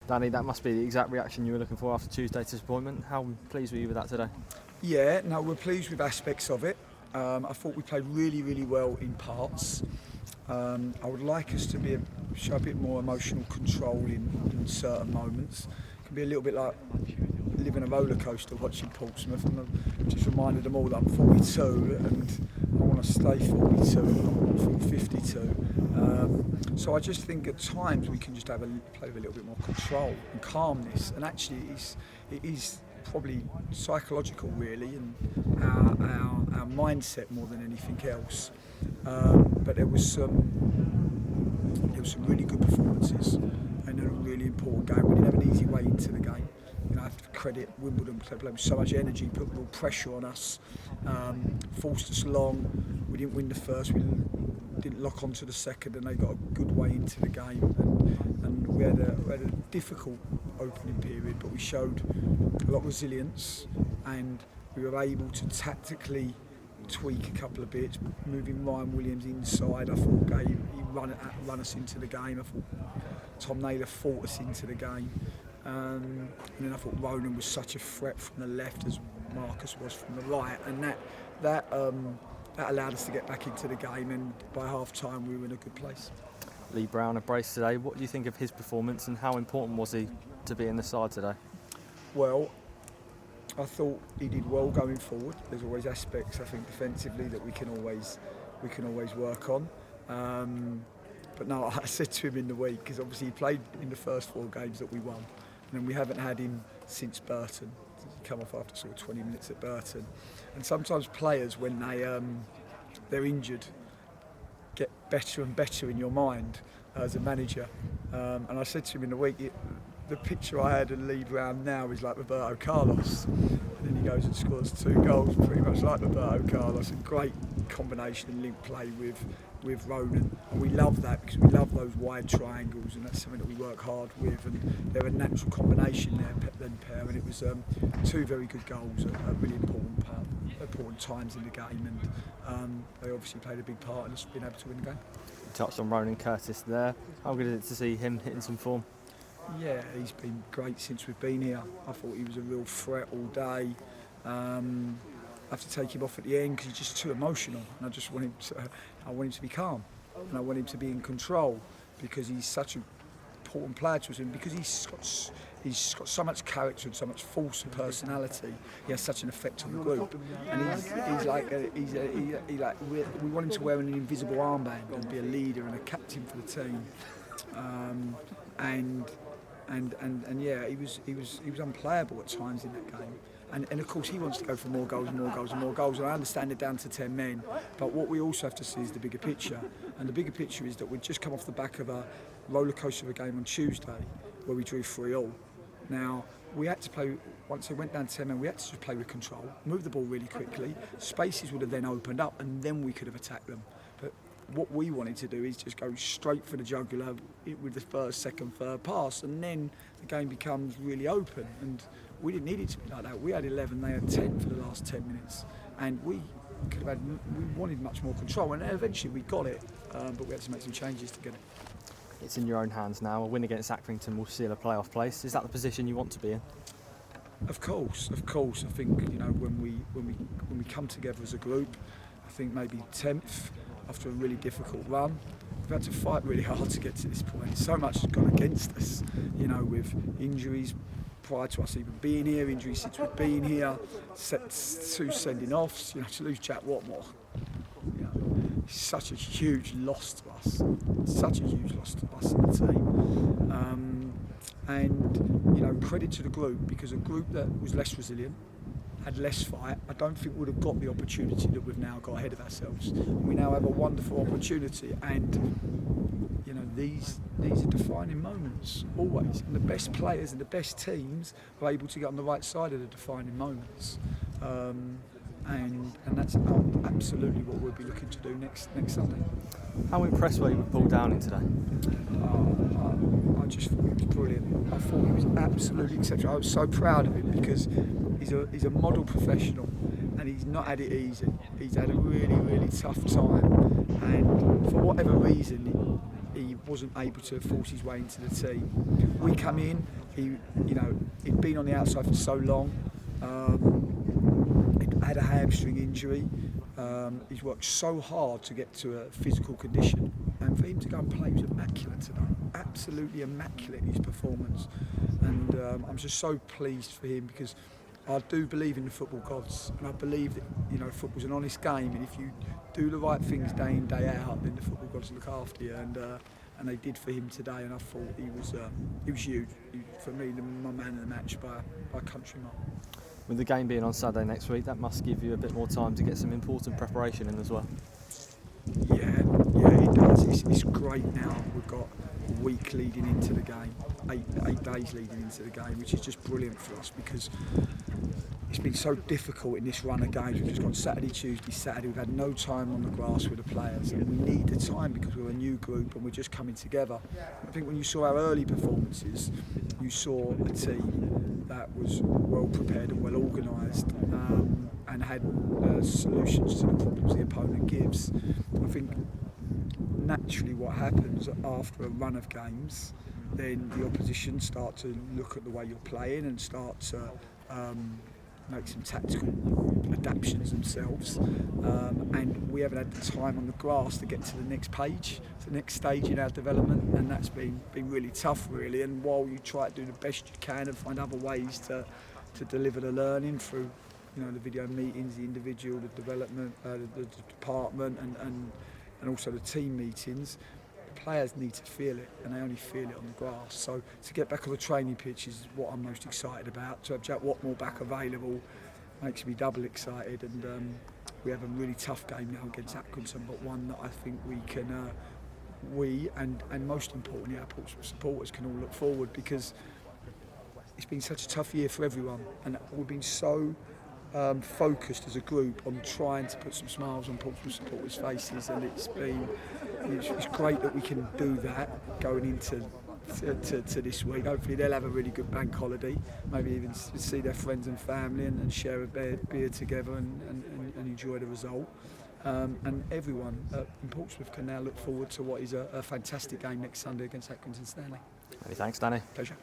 Danny, that must be the exact reaction you were looking for after Tuesday's disappointment. How pleased were you with that today? Yeah, no, we're pleased with aspects of it. I thought we played really, really well in parts. I would like us to show a bit more emotional control in certain moments. It can be a little bit like living a roller coaster watching Portsmouth, and I've just reminded them all that I'm 42 and I want to stay 42 and I want to feel 52. So I just think at times we can just play with a little bit more control and calmness, and actually it is probably psychological really, and our mindset more than anything else. But there was some really good performances and a really important game. We didn't have an easy way into the game. You know, I have to credit Wimbledon, they played with so much energy, put real pressure on us, forced us long. We didn't win the first, we didn't lock onto the second, and they got a good way into the game. And we had a difficult opening period, but we showed a lot of resilience, and we were able to tactically tweak a couple of bits, moving Ryan Williams inside. I thought he run us into the game. I thought Tom Naylor fought us into the game. And then I thought Ronan was such a threat from the left as Marcus was from the right, and that allowed us to get back into the game, and by half time we were in a good place. Lee Brown, a brace today. What do you think of his performance, and how important was he to be in the side today? Well, I thought he did well going forward. There's always aspects, I think, defensively that we can always work on. But no, I said to him in the week, because obviously he played in the first 4 games that we won, and we haven't had him since Burton. He come off after sort of 20 minutes at Burton. And sometimes players, when they're injured, get better and better in your mind as a manager. And I said to him in the week, the picture I had of Lee Brown now is like Roberto Carlos. And then he goes and scores 2 goals, pretty much like Roberto Carlos. A great combination and link play with Ronan. And we love that, because we love those wide triangles, and that's something that we work hard with. And they're a natural combination there, then pair. And it was 2 very good goals at really important times in the game. And they obviously played a big part in us being able to win the game. You touched on Ronan Curtis there. How good is it to see him hitting some form? Yeah, he's been great since we've been here. I thought he was a real threat all day. I have to take him off at the end because he's just too emotional, and I just want him to be calm, and I want him to be in control, because he's such an important player to us, and because he's got so much character and so much force and personality. He has such an effect on the group, and we want him to wear an invisible armband and be a leader and a captain for the team. And yeah, he was unplayable at times in that game. And of course he wants to go for more goals and more goals and more goals. And I understand they're down to 10 men, but what we also have to see is the bigger picture. And the bigger picture is that we'd just come off the back of a roller coaster of a game on Tuesday where we drew 3-3. Now, we had to play, once it went down to 10 men, we had to just play with control, move the ball really quickly. Spaces would have then opened up, and then we could have attacked them. But what we wanted to do is just go straight for the jugular with the first, second, third pass, and then the game becomes really open. And we didn't need it to be like that. We had 11, they had 10 for the last 10 minutes, and we wanted much more control, and eventually we got it, but we had to make some changes to get it. It's in your own hands now. A win against Accrington will seal a playoff place. Is that the position you want to be in? Of course. I think, you know, when we come together as a group, I think maybe 10th after a really difficult run. We've had to fight really hard to get to this point. So much has gone against us, you know, with injuries prior to us even being here, injuries since we've been here, 2 sending offs, you know, to lose Jack Watmore. You know, it's such a huge loss to us. Such a huge loss to us in the team. And, you know, credit to the group, because a group that was less resilient, had less fight, I don't think would have got the opportunity that we've now got ahead of ourselves. We now have a wonderful opportunity, and you know, these are defining moments always, and the best players and the best teams are able to get on the right side of the defining moments, and that's absolutely what we'll be looking to do next Sunday. How impressed were you with Paul Downing today? I just thought he was brilliant. I thought he was absolutely exceptional. I was so proud of him, because he's a model professional, and he's not had it easy. He's had a really, really tough time, and for whatever reason he wasn't able to force his way into the team. We come in he'd been on the outside for so long. He'd had a hamstring injury. He's worked so hard to get to a physical condition, and for him to go and play was immaculate today. Absolutely immaculate, his performance, and I'm just so pleased for him, because I do believe in the football gods, and I believe that football's an honest game, and if you do the right things day in, day out, then the football gods look after you, and they did for him today, and I thought he was huge. For me, my man of the match by a country mile. With the game being on Saturday next week, that must give you a bit more time to get some important preparation in as well. Yeah, it does. It's great now. We've got a week leading into the game, eight days leading into the game, which is just brilliant for us, because it's been so difficult in this run of games. We've just gone Saturday, Tuesday, Saturday. We've had no time on the grass with the players, and we need the time because we're a new group and we're just coming together. I think when you saw our early performances, you saw a team that was well prepared and well organised, and had solutions to the problems the opponent gives. I think naturally what happens after a run of games, then the opposition start to look at the way you're playing and start to make some tactical adaptations themselves, and we haven't had the time on the grass to get to the next page, the next stage in our development, and that's been really tough, really. And while you try to do the best you can and find other ways to deliver the learning through the video meetings, the individual, the development, the department, and also the team meetings, the players need to feel it, and they only feel it on the grass. So to get back on the training pitch is what I'm most excited about. To have Jack Watmore back available makes me double excited, and we have a really tough game now against Accrington, but one that I think we can, and most importantly our supporters can all look forward, because it's been such a tough year for everyone, and we've been so focused as a group on trying to put some smiles on Portsmouth supporters' faces, and it's great that we can do that going into this week. Hopefully they'll have a really good bank holiday, maybe even see their friends and family and share a beer together and enjoy the result. And everyone in Portsmouth can now look forward to what is a fantastic game next Sunday against Accrington Stanley. Many thanks, Danny. Pleasure.